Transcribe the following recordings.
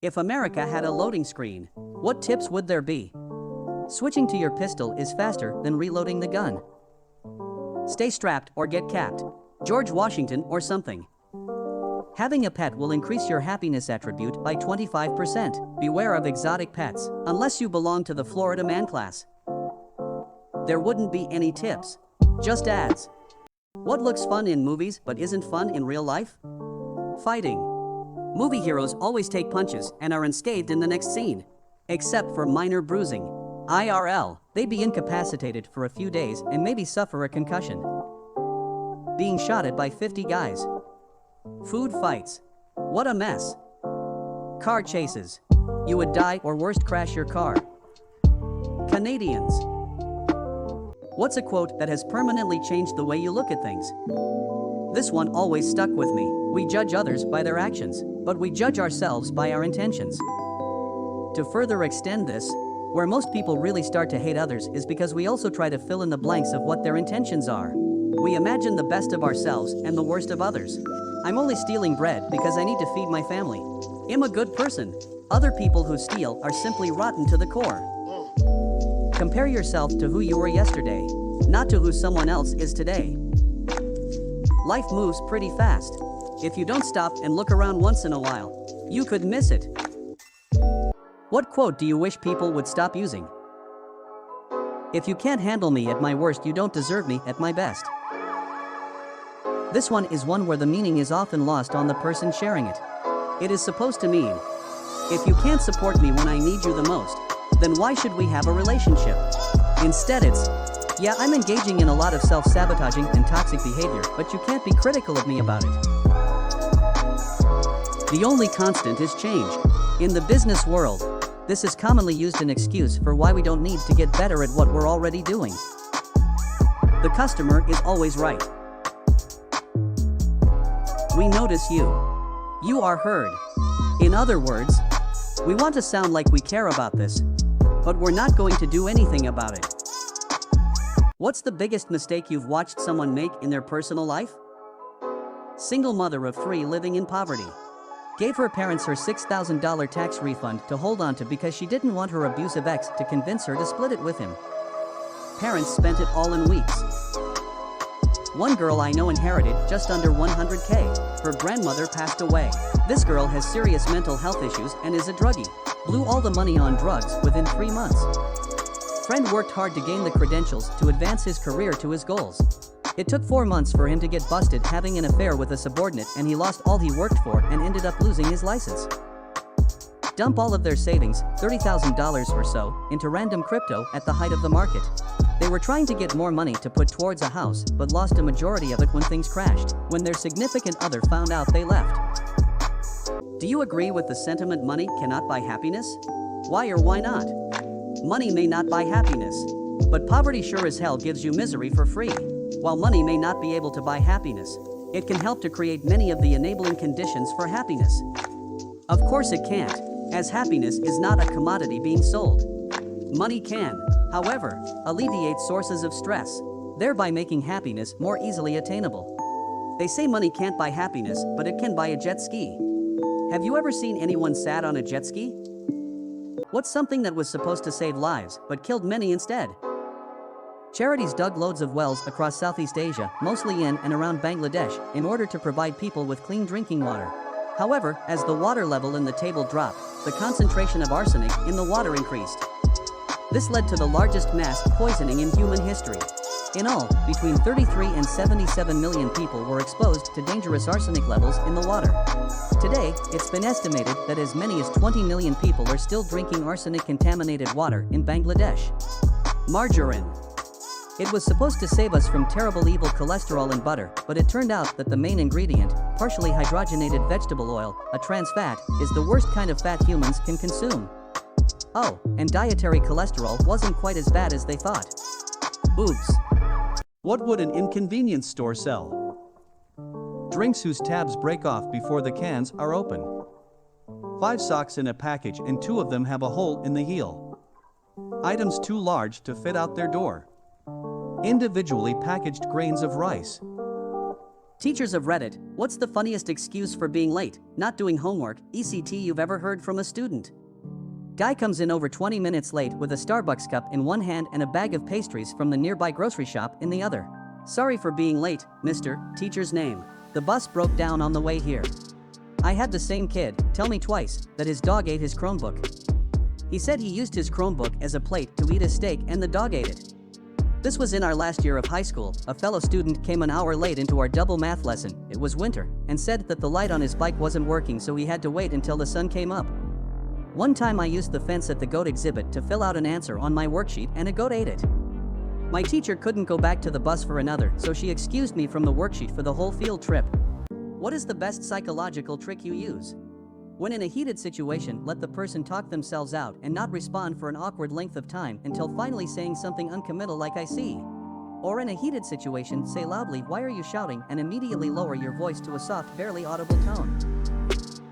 If America had a loading screen, what tips would there be? Switching to your pistol is faster than reloading the gun. Stay strapped or get capped. George Washington or something. Having a pet will increase your happiness attribute by 25%. Beware of exotic pets, unless you belong to the Florida man class. There wouldn't be any tips. Just ads. What looks fun in movies but isn't fun in real life? Fighting. Movie heroes always take punches and are unscathed in the next scene. Except for minor bruising. IRL, they'd be incapacitated for a few days and maybe suffer a concussion. Being shot at by 50 guys. Food fights. What a mess. Car chases. You would die or worst crash your car. Canadians. What's a quote that has permanently changed the way you look at things? This one always stuck with me. We judge others by their actions, but we judge ourselves by our intentions. To further extend this, where most people really start to hate others is because we also try to fill in the blanks of what their intentions are. We imagine the best of ourselves and the worst of others. I'm only stealing bread because I need to feed my family. I'm a good person. Other people who steal are simply rotten to the core. Compare yourself to who you were yesterday, not to who someone else is today. Life moves pretty fast. If you don't stop and look around once in a while, you could miss it. What quote do you wish people would stop using? If you can't handle me at my worst, you don't deserve me at my best. This one is one where the meaning is often lost on the person sharing it. It is supposed to mean, if you can't support me when I need you the most, then why should we have a relationship? Instead it's, yeah, I'm engaging in a lot of self-sabotaging and toxic behavior, but you can't be critical of me about it. The only constant is change. In the business world, this is commonly used an excuse for why we don't need to get better at what we're already doing. The customer is always right. We notice you. You are heard. In other words, we want to sound like we care about this, but we're not going to do anything about it. What's the biggest mistake you've watched someone make in their personal life? Single mother of 3 living in poverty. Gave her parents her $6,000 tax refund to hold on to because she didn't want her abusive ex to convince her to split it with him. Parents spent it all in weeks. One girl I know inherited just under $100K. Her grandmother passed away. This girl has serious mental health issues and is a druggie. Blew all the money on drugs within 3 months. Friend worked hard to gain the credentials to advance his career to his goals. It took 4 months for him to get busted having an affair with a subordinate, and he lost all he worked for and ended up losing his license. Dump all of their savings, $30,000 or so, into random crypto at the height of the market. They were trying to get more money to put towards a house, but lost a majority of it when things crashed. When their significant other found out, they left. Do you agree with the sentiment money cannot buy happiness? Why or why not? Money may not buy happiness, but poverty sure as hell gives you misery for free. While money may not be able to buy happiness, it can help to create many of the enabling conditions for happiness. Of course it can't, as happiness is not a commodity being sold. Money can, however, alleviate sources of stress, thereby making happiness more easily attainable. They say money can't buy happiness, but it can buy a jet ski. Have you ever seen anyone sad on a jet ski? What's something that was supposed to save lives, but killed many instead? Charities dug loads of wells across Southeast Asia, mostly in and around Bangladesh, in order to provide people with clean drinking water. However, as the water level in the table dropped, the concentration of arsenic in the water increased. This led to the largest mass poisoning in human history. In all, between 33 and 77 million people were exposed to dangerous arsenic levels in the water. Today, it's been estimated that as many as 20 million people are still drinking arsenic-contaminated water in Bangladesh. Margarine. It was supposed to save us from terrible evil cholesterol and butter, but it turned out that the main ingredient, partially hydrogenated vegetable oil, a trans fat, is the worst kind of fat humans can consume. Oh, and dietary cholesterol wasn't quite as bad as they thought. Oops. What would an inconvenience store sell? Drinks whose tabs break off before the cans are open. 5 socks in a package and 2 of them have a hole in the heel. Items too large to fit out their door. Individually packaged grains of rice. Teachers of Reddit, what's the funniest excuse for being late, not doing homework, etc. you've ever heard from a student? Guy comes in over 20 minutes late with a Starbucks cup in one hand and a bag of pastries from the nearby grocery shop in the other. Sorry for being late, mister, teacher's name. The bus broke down on the way here. I had the same kid tell me twice that his dog ate his Chromebook. He said he used his Chromebook as a plate to eat a steak and the dog ate it. This was in our last year of high school. A fellow student came an hour late into our double math lesson, it was winter, and said that the light on his bike wasn't working, so he had to wait until the sun came up. One time I used the fence at the goat exhibit to fill out an answer on my worksheet and a goat ate it. My teacher couldn't go back to the bus for another, so she excused me from the worksheet for the whole field trip. What is the best psychological trick you use? When in a heated situation, let the person talk themselves out and not respond for an awkward length of time until finally saying something uncommittal like "I see." Or in a heated situation, say loudly "Why are you shouting?" and immediately lower your voice to a soft, barely audible tone.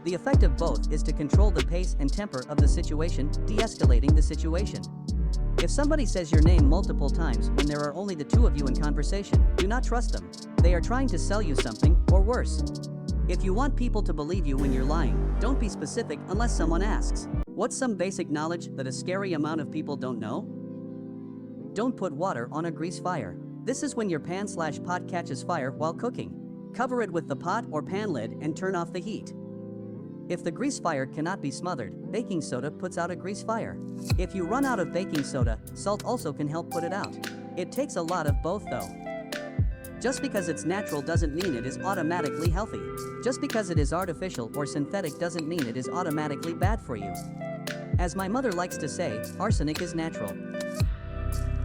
The effect of both is to control the pace and temper of the situation, de-escalating the situation. If somebody says your name multiple times when there are only the two of you in conversation, do not trust them. They are trying to sell you something, or worse. If you want people to believe you when you're lying, don't be specific unless someone asks. What's some basic knowledge that a scary amount of people don't know? Don't put water on a grease fire. This is when your pan/pot catches fire while cooking. Cover it with the pot or pan lid and turn off the heat. If the grease fire cannot be smothered, baking soda puts out a grease fire. If you run out of baking soda, salt also can help put it out. It takes a lot of both though. Just because it's natural doesn't mean it is automatically healthy. Just because it is artificial or synthetic doesn't mean it is automatically bad for you. As my mother likes to say, arsenic is natural.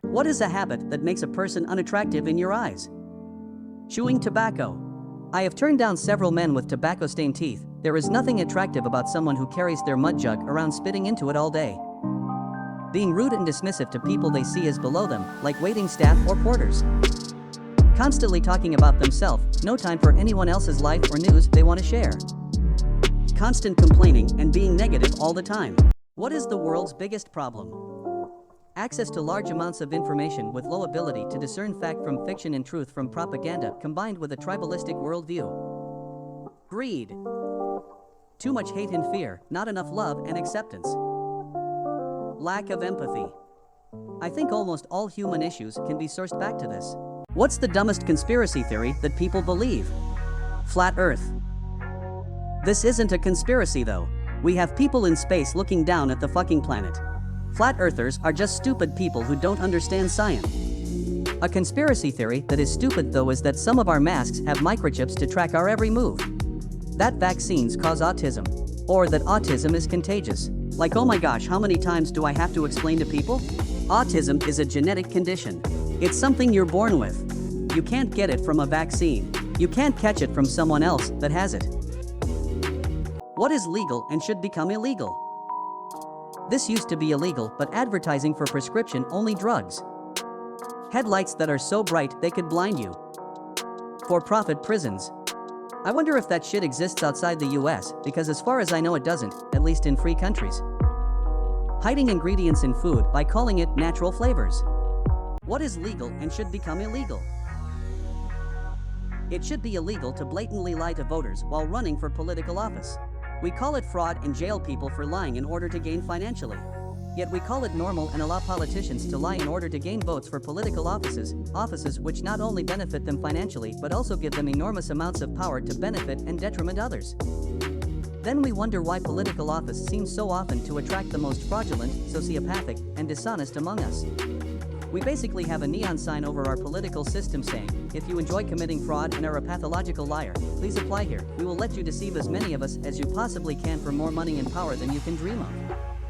What is a habit that makes a person unattractive in your eyes? Chewing tobacco. I have turned down several men with tobacco-stained teeth. There is nothing attractive about someone who carries their mud jug around spitting into it all day. Being rude and dismissive to people they see as below them, like waiting staff or porters. Constantly talking about themselves, no time for anyone else's life or news they want to share. Constant complaining and being negative all the time. What is the world's biggest problem? Access to large amounts of information with low ability to discern fact from fiction and truth from propaganda combined with a tribalistic worldview. Greed. Too much hate and fear, not enough love and acceptance. Lack of empathy. I think almost all human issues can be sourced back to this. What's the dumbest conspiracy theory that people believe? Flat Earth. This isn't a conspiracy though. We have people in space looking down at the fucking planet. Flat earthers are just stupid people who don't understand science. A conspiracy theory that is stupid though is that some of our masks have microchips to track our every move. That vaccines cause autism. Or that autism is contagious. Like, oh my gosh, how many times do I have to explain to people? Autism is a genetic condition. It's something you're born with. You can't get it from a vaccine. You can't catch it from someone else that has it. What is legal and should become illegal? This used to be illegal, but advertising for prescription-only drugs. Headlights that are so bright they could blind you. For-profit prisons. I wonder if that shit exists outside the US, because as far as I know it doesn't, at least in free countries. Hiding ingredients in food by calling it natural flavors. What is legal and should become illegal? It should be illegal to blatantly lie to voters while running for political office. We call it fraud and jail people for lying in order to gain financially. Yet we call it normal and allow politicians to lie in order to gain votes for political offices which not only benefit them financially but also give them enormous amounts of power to benefit and detriment others. Then we wonder why political office seems so often to attract the most fraudulent, sociopathic, and dishonest among us. We basically have a neon sign over our political system saying, if you enjoy committing fraud and are a pathological liar, please apply here. We will let you deceive as many of us as you possibly can for more money and power than you can dream of.